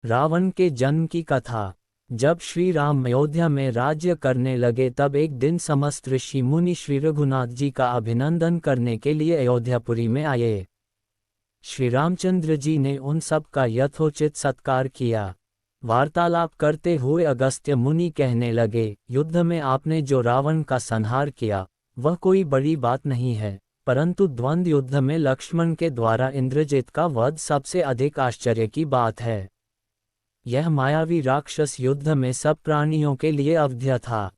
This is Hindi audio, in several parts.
रावण के जन्म की कथा। जब श्री राम अयोध्या में राज्य करने लगे तब एक दिन समस्त ऋषि मुनि श्री रघुनाथ जी का अभिनंदन करने के लिए अयोध्यापुरी में आए। श्री रामचंद्र जी ने उन सब का यथोचित सत्कार किया। वार्तालाप करते हुए अगस्त्य मुनि कहने लगे, युद्ध में आपने जो रावण का संहार किया वह कोई बड़ी बात नहीं है, परंतु द्वंद्व युद्ध में लक्ष्मण के द्वारा इंद्रजित का वध सबसे अधिक आश्चर्य की बात है। यह मायावी राक्षस युद्ध में सब प्राणियों के लिए अवध्य था।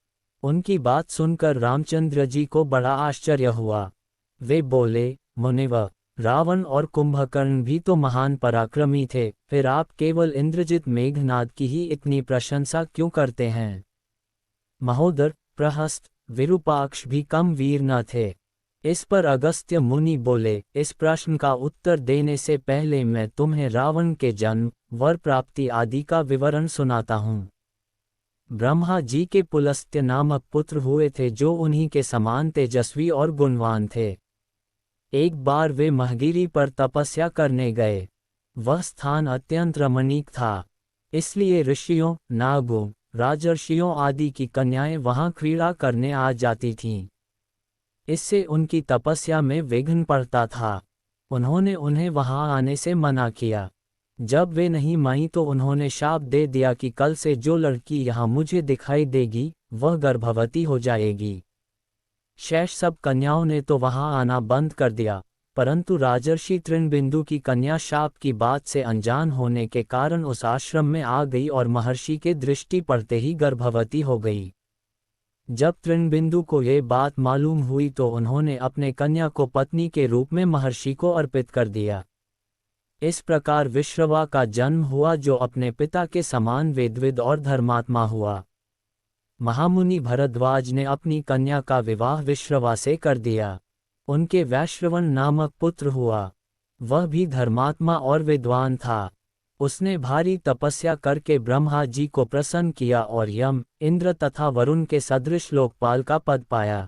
उनकी बात सुनकर रामचंद्र जी को बड़ा आश्चर्य हुआ। वे बोले, मुनिवर, रावण और कुंभकर्ण भी तो महान पराक्रमी थे, फिर आप केवल इंद्रजित मेघनाद की ही इतनी प्रशंसा क्यों करते हैं? महोदर, प्रहस्त, विरूपाक्ष भी कम वीर न थे। इस पर अगस्त्य मुनि बोले, इस प्रश्न का उत्तर देने से पहले मैं तुम्हें रावण के जन्म, वर प्राप्ति आदि का विवरण सुनाता हूँ। ब्रह्मा जी के पुलस्त्य नामक पुत्र हुए थे जो उन्हीं के समान तेजस्वी और गुणवान थे। एक बार वे महगिरी पर तपस्या करने गए। वह स्थान अत्यंत रमणीक था, इसलिए ऋषियों, नागों, राजर्षियों आदि की कन्याएं वहां क्रीड़ा करने आ जाती थीं। इससे उनकी तपस्या में विघ्न पड़ता था। उन्होंने उन्हें वहां आने से मना किया। जब वे नहीं मानी तो उन्होंने शाप दे दिया कि कल से जो लड़की यहाँ मुझे दिखाई देगी वह गर्भवती हो जाएगी। शेष सब कन्याओं ने तो वहां आना बंद कर दिया, परंतु राजर्षि तृणबिंदु की कन्या शाप की बात से अनजान होने के कारण उस आश्रम में आ गई और महर्षि के दृष्टि पड़ते ही गर्भवती हो गई। जब तृणबिंदु को ये बात मालूम हुई तो उन्होंने अपने कन्या को पत्नी के रूप में महर्षि को अर्पित कर दिया। इस प्रकार विश्रवा का जन्म हुआ जो अपने पिता के समान वेदविद और धर्मात्मा हुआ। महामुनि भरद्वाज ने अपनी कन्या का विवाह विश्रवा से कर दिया। उनके वैश्रवण नामक पुत्र हुआ। वह भी धर्मात्मा और विद्वान था। उसने भारी तपस्या करके ब्रह्मा जी को प्रसन्न किया और यम, इंद्र तथा वरुण के सदृश लोकपाल का पद पाया।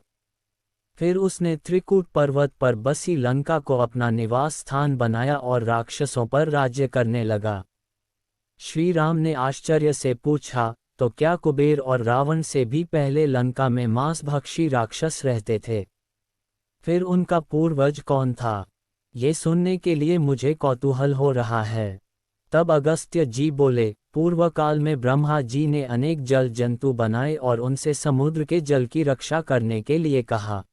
फिर उसने त्रिकूट पर्वत पर बसी लंका को अपना निवास स्थान बनाया और राक्षसों पर राज्य करने लगा। श्री राम ने आश्चर्य से पूछा, तो क्या कुबेर और रावण से भी पहले लंका में मांसभक्षी राक्षस रहते थे? फिर उनका पूर्वज कौन था? ये सुनने के लिए मुझे कौतूहल हो रहा है। तब अगस्त्य जी बोले, पूर्व काल में ब्रह्मा जी ने अनेक जल जंतु बनाए और उनसे समुद्र के जल की रक्षा करने के लिए कहा।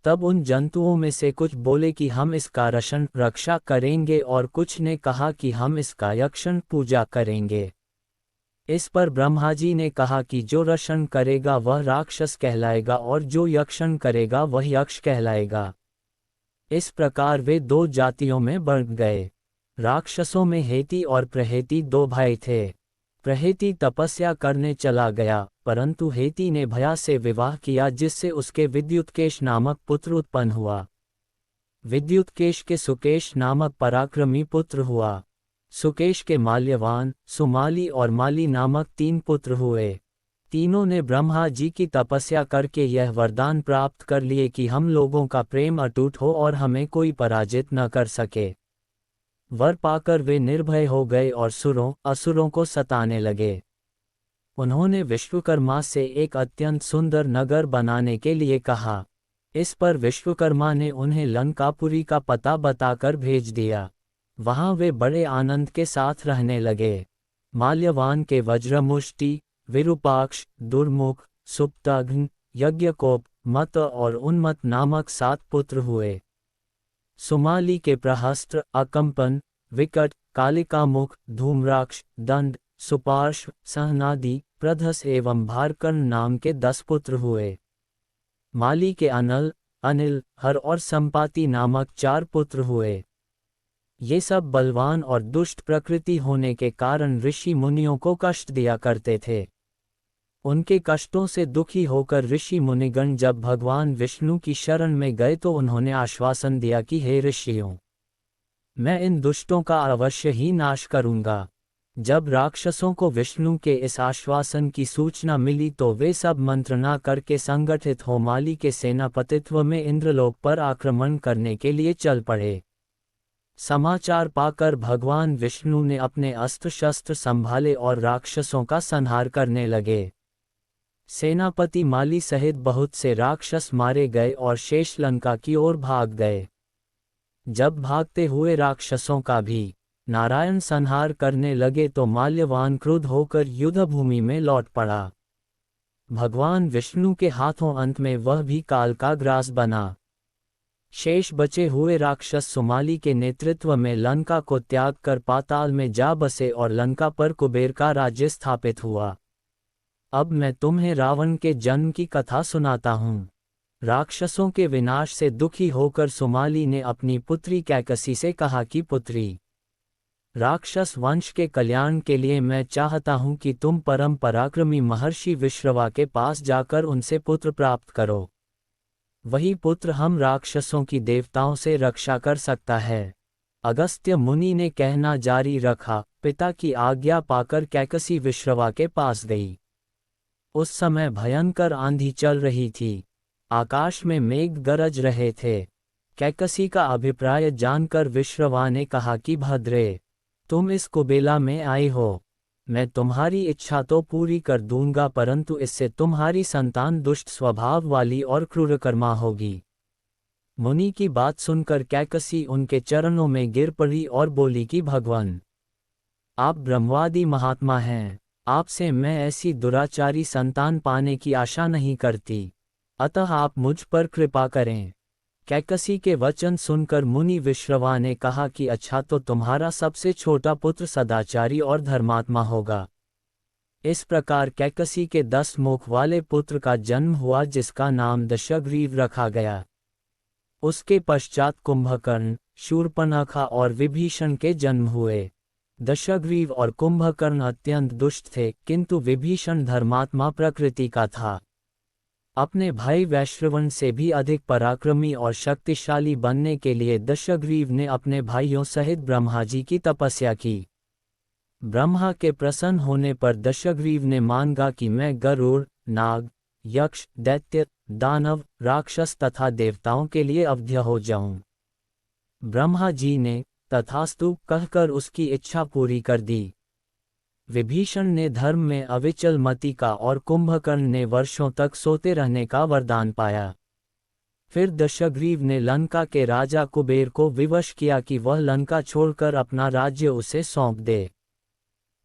तब उन जंतुओं में से कुछ बोले कि हम इसका रक्षा करेंगे और कुछ ने कहा कि हम इसका यक्षण पूजा करेंगे। इस पर ब्रह्मा जी ने कहा कि जो रक्षण करेगा वह राक्षस कहलाएगा और जो यक्षण करेगा वह यक्ष कहलाएगा। इस प्रकार वे दो जातियों में बढ़ गए। राक्षसों में हेती और प्रहेती दो भाई थे। प्रहेती तपस्या करने चला गया, परंतु हेती ने भया से विवाह किया जिससे उसके विद्युत्केश नामक पुत्र उत्पन्न हुआ। विद्युत्केश के सुकेश नामक पराक्रमी पुत्र हुआ। सुकेश के माल्यवान, सुमाली और माली नामक 3 पुत्र हुए। तीनों ने ब्रह्मा जी की तपस्या करके यह वरदान प्राप्त कर लिए कि हम लोगों का प्रेम अटूट हो और हमें कोई पराजित न कर सके। वर पाकर वे निर्भय हो गए और असुरों को सताने लगे। उन्होंने विश्वकर्मा से एक अत्यंत सुंदर नगर बनाने के लिए कहा। इस पर विश्वकर्मा ने उन्हें लंकापुरी का पता बताकर भेज दिया। वहां वे बड़े आनंद के साथ रहने लगे। माल्यवान के वज्रमुष्टि, विरूपाक्ष, दुर्मुख, सुप्ताघ्न, यज्ञकोप, मत और उन्मत नामक 7 पुत्र हुए। सुमाली के प्रहस्त्र, अकंपन, विकट, कालिकामुख, धूम्राक्ष, दंड, सुपार्श्व, सहनादि, प्रधस एवं भारकर्ण नाम के 10 पुत्र हुए। माली के अनल, अनिल, हर और संपाति नामक 4 पुत्र हुए। ये सब बलवान और दुष्ट प्रकृति होने के कारण ऋषि मुनियों को कष्ट दिया करते थे। उनके कष्टों से दुखी होकर ऋषि मुनिगण जब भगवान विष्णु की शरण में गए तो उन्होंने आश्वासन दिया कि हे ऋषियों, मैं इन दुष्टों का अवश्य ही नाश करूंगा। जब राक्षसों को विष्णु के इस आश्वासन की सूचना मिली तो वे सब मंत्रणा करके संगठित हो माली के सेनापतित्व में इंद्रलोक पर आक्रमण करने के लिए चल पड़े। समाचार पाकर भगवान विष्णु ने अपने अस्त्र शस्त्र संभाले और राक्षसों का संहार करने लगे। सेनापति माली सहित बहुत से राक्षस मारे गए और शेष लंका की ओर भाग गए। जब भागते हुए राक्षसों का भी नारायण संहार करने लगे तो माल्यवान क्रुद्ध होकर युद्धभूमि में लौट पड़ा। भगवान विष्णु के हाथों अंत में वह भी काल का ग्रास बना। शेष बचे हुए राक्षस सुमाली के नेतृत्व में लंका को त्याग कर पाताल में जा बसे और लंका पर कुबेर का राज्य स्थापित हुआ। अब मैं तुम्हें रावण के जन्म की कथा सुनाता हूँ। राक्षसों के विनाश से दुखी होकर सुमाली ने अपनी पुत्री कैकसी से कहा कि पुत्री, राक्षस वंश के कल्याण के लिए मैं चाहता हूँ कि तुम परम पराक्रमी महर्षि विश्रवा के पास जाकर उनसे पुत्र प्राप्त करो। वही पुत्र हम राक्षसों की देवताओं से रक्षा कर सकता है। अगस्त्य मुनि ने कहना जारी रखा। पिता की आज्ञा पाकर कैकसी विश्रवा के पास गई। उस समय भयंकर आंधी चल रही थी। आकाश में मेघ गरज रहे थे। कैकसी का अभिप्राय जानकर विश्रवा ने कहा कि भद्रे, तुम इस कुबेला में आई हो। मैं तुम्हारी इच्छा तो पूरी कर दूंगा, परंतु इससे तुम्हारी संतान दुष्ट स्वभाव वाली और क्रूरकर्मा होगी। मुनि की बात सुनकर कैकसी उनके चरणों में गिर पड़ी और बोली कि भगवान, आप ब्रह्मवादी महात्मा हैं। आपसे मैं ऐसी दुराचारी संतान पाने की आशा नहीं करती, अतः आप मुझ पर कृपा करें। कैकसी के वचन सुनकर मुनि विश्रवा ने कहा कि अच्छा, तो तुम्हारा सबसे छोटा पुत्र सदाचारी और धर्मात्मा होगा। इस प्रकार कैकसी के 10 मुख वाले पुत्र का जन्म हुआ, जिसका नाम दशग्रीव रखा गया। उसके पश्चात कुंभकर्ण, शूर्पणखा और विभीषण के जन्म हुए। दशग्रीव और कुंभकर्ण अत्यंत दुष्ट थे, किंतु विभीषण धर्मात्मा प्रकृति का था। अपने भाई वैश्रवण से भी अधिक पराक्रमी और शक्तिशाली बनने के लिए दशग्रीव ने अपने भाइयों सहित ब्रह्मा जी की तपस्या की। ब्रह्मा के प्रसन्न होने पर दशग्रीव ने मांगा कि मैं गरुड़, नाग, यक्ष, दैत्य, दानव, राक्षस तथा देवताओं के लिए अवध्य हो जाऊं। ब्रह्मा जी ने तथास्तु कहकर उसकी इच्छा पूरी कर दी। विभीषण ने धर्म में अविचल मति का और कुंभकर्ण ने वर्षों तक सोते रहने का वरदान पाया। फिर दशग्रीव ने लंका के राजा कुबेर को विवश किया कि वह लंका छोड़कर अपना राज्य उसे सौंप दे।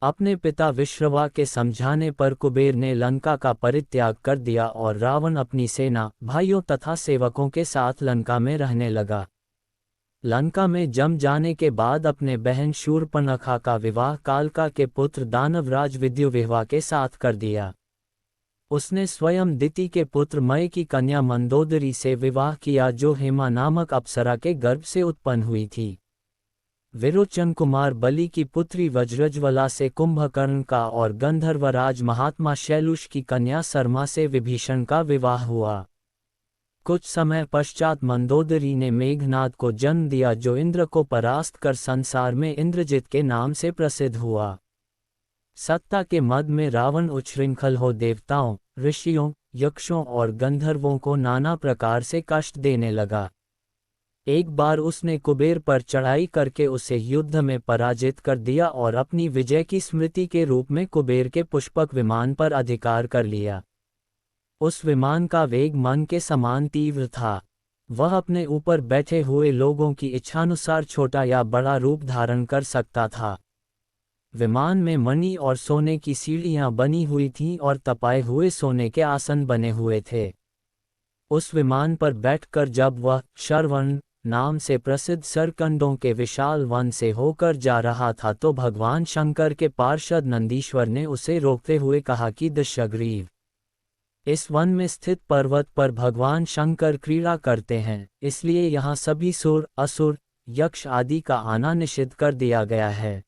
अपने पिता विश्रवा के समझाने पर कुबेर ने लंका का परित्याग कर दिया और रावण अपनी सेना, भाइयों तथा सेवकों के साथ लंका में रहने लगा। लंका में जम जाने के बाद अपने बहन शूर्पणखा का विवाह कालका के पुत्र दानवराज विद्युविह्वा के साथ कर दिया। उसने स्वयं दिति के पुत्र मय की कन्या मंदोदरी से विवाह किया, जो हेमा नामक अप्सरा के गर्भ से उत्पन्न हुई थी। विरोचन कुमार बलि की पुत्री वज्रज्वला से कुंभकर्ण का और गंधर्वराज महात्मा शैलुष की कन्या सरमा से विभीषण का विवाह हुआ। कुछ समय पश्चात मंदोदरी ने मेघनाद को जन्म दिया, जो इंद्र को परास्त कर संसार में इंद्रजित के नाम से प्रसिद्ध हुआ। सत्ता के मद में रावण उच्छृंखल हो देवताओं, ऋषियों, यक्षों और गंधर्वों को नाना प्रकार से कष्ट देने लगा। एक बार उसने कुबेर पर चढ़ाई करके उसे युद्ध में पराजित कर दिया और अपनी विजय की स्मृति के रूप में कुबेर के पुष्पक विमान पर अधिकार कर लिया। उस विमान का वेग मन के समान तीव्र था। वह अपने ऊपर बैठे हुए लोगों की इच्छानुसार छोटा या बड़ा रूप धारण कर सकता था। विमान में मणि और सोने की सीढ़ियां बनी हुई थीं और तपाए हुए सोने के आसन बने हुए थे। उस विमान पर बैठकर जब वह शरवण नाम से प्रसिद्ध सरकंडों के विशाल वन से होकर जा रहा था, तो भगवान शंकर के पार्षद नंदीश्वर ने उसे रोकते हुए कहा कि दशग्रीव, इस वन में स्थित पर्वत पर भगवान शंकर क्रीड़ा करते हैं, इसलिए यहाँ सभी सुर, असुर, यक्ष आदि का आना निषिद्ध कर दिया गया है।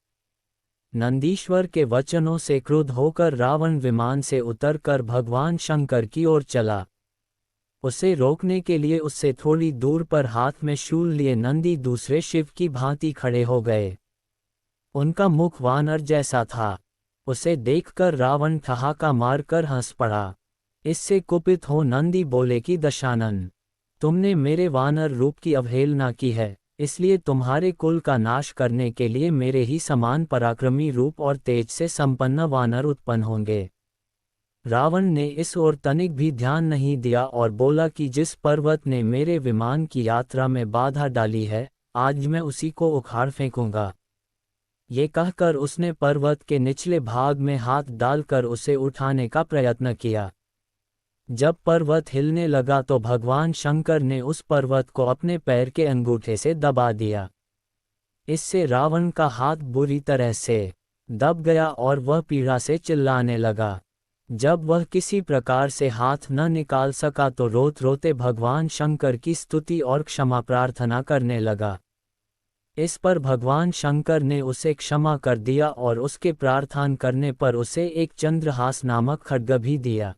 नंदीश्वर के वचनों से क्रुद्ध होकर रावण विमान से उतरकर भगवान शंकर की ओर चला। उसे रोकने के लिए उससे थोड़ी दूर पर हाथ में शूल लिए नंदी दूसरे शिव की भांति खड़े हो गए। उनका मुख वानर जैसा था। उसे देखकर रावण ठहाका मारकर हंस पड़ा। इससे कुपित हो नंदी बोले कि दशानन, तुमने मेरे वानर रूप की अवहेलना की है, इसलिए तुम्हारे कुल का नाश करने के लिए मेरे ही समान पराक्रमी रूप और तेज से संपन्न वानर उत्पन्न होंगे। रावण ने इस ओर तनिक भी ध्यान नहीं दिया और बोला कि जिस पर्वत ने मेरे विमान की यात्रा में बाधा डाली है, आज मैं उसी को उखाड़ फेंकूंगा। ये कहकर उसने पर्वत के निचले भाग में हाथ डालकर उसे उठाने का प्रयत्न किया। जब पर्वत हिलने लगा तो भगवान शंकर ने उस पर्वत को अपने पैर के अंगूठे से दबा दिया। इससे रावण का हाथ बुरी तरह से दब गया और वह पीड़ा से चिल्लाने लगा। जब वह किसी प्रकार से हाथ न निकाल सका तो रोते रोते भगवान शंकर की स्तुति और क्षमा प्रार्थना करने लगा। इस पर भगवान शंकर ने उसे क्षमा कर दिया और उसके प्रार्थना करने पर उसे एक चंद्रहास नामक खड्ग भी दिया।